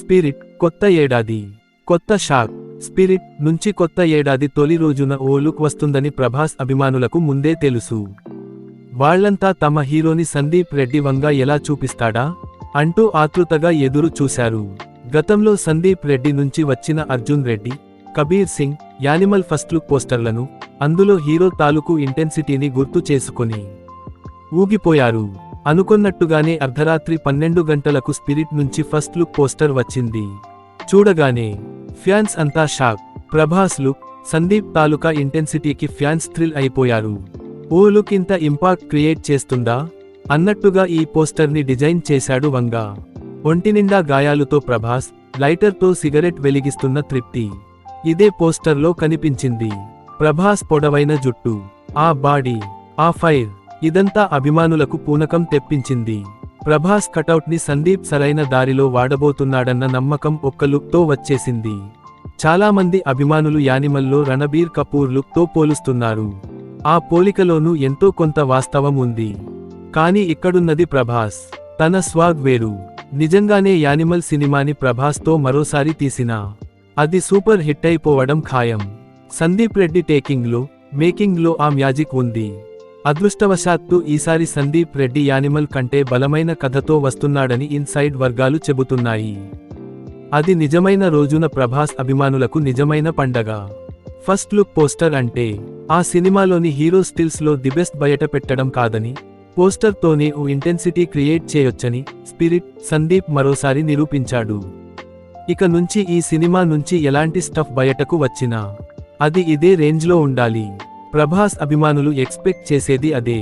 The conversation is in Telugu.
స్పిరిట్ కొత్త ఏడాది, కొత్త షాక్. స్పిరిట్ నుంచి కొత్త ఏడాది తొలి రోజున ఓ లుక్ వస్తుందని ప్రభాస్ అభిమానులకు ముందే తెలుసు. వాళ్లంతా తమ హీరోని సందీప్ రెడ్డి వంగ ఎలా చూపిస్తాడా అంటూ ఆతృతగా ఎదురు చూశారు. గతంలో సందీప్ రెడ్డి నుంచి వచ్చిన Arjun Reddy, Kabir Singh, Animal first look పోస్టర్లను, అందులో హీరో తాలూకు ఇంటెన్సిటీని గుర్తు చేసుకుని ఊగిపోయారు. అనుకున్నట్టుగానే అర్ధరాత్రి 12 గంటలకు స్పిరిట్ నుంచి ఫస్ట్ లుక్ పోస్టర్ వచ్చింది. చూడగానే ఫ్యాన్స్ అంతా షాక్. ప్రభాస్ లుక్, సందీప్ తాలూకా ఇంటెన్సిటీకి ఫ్యాన్స్ థ్రిల్ అయిపోయారు. ఓ లుక్ ఇంత ఇంపాక్ట్ క్రియేట్ చేస్తుందా అన్నట్టుగా ఈ పోస్టర్ని డిజైన్ చేశాడు వంగ. ఒంటినిండా గాయాలుతో ప్రభాస్, లైటర్తో సిగరెట్ వెలిగిస్తున్న తృప్తి ఇదే పోస్టర్లో కనిపించింది. ప్రభాస్ పొడవైన జుట్టు, ఆ బాడీ, ఆ ఫైర్, ఇదంతా అభిమానులకు పూనకం తెప్పించింది. ప్రభాస్ కటౌట్ని సందీప్ సరైన దారిలో వాడబోతున్నాడన్న నమ్మకం ఒక్క లుక్తో వచ్చేసింది. చాలామంది అభిమానులు యానిమల్లో రణబీర్ కపూర్ లుక్తో పోలుస్తున్నారు. ఆ పోలికలోనూ ఎంతో కొంత వాస్తవం ఉంది. కానీ ఇక్కడున్నది ప్రభాస్. తన స్వాగ్ వేరు. నిజంగానే యానిమల్ సినిమాని ప్రభాస్తో మరోసారి తీసినా అది సూపర్ హిట్ అయిపోవడం ఖాయం. సందీప్ రెడ్డి టేకింగ్లో, మేకింగ్లో ఆ మ్యాజిక్ ఉంది. అదృష్టవశాత్తు ఈసారి సందీప్ రెడ్డి యానిమల్ కంటే బలమైన కథతో వస్తున్నాడని ఇన్సైడ్ వర్గాలు చెబుతున్నాయి. అది నిజమైన రోజున ప్రభాస్ అభిమానులకు నిజమైన పండగ. ఫస్ట్ లుక్ పోస్టర్ అంటే ఆ సినిమాలోని హీరో స్టిల్స్లో ది బెస్ట్ బయట పెట్టడం కాదని, పోస్టర్తోనే ఓ ఇంటెన్సిటీ క్రియేట్ చేయొచ్చని స్పిరిట్, సందీప్ మరోసారి నిరూపించాడు. ఇక నుంచి ఈ సినిమా నుంచి ఎలాంటి స్టఫ్ బయటకు వచ్చినా అది ఇదే రేంజ్లో ఉండాలి. ప్రభాస్ అభిమానులు ఎక్స్పెక్ట్ చేసేది అదే.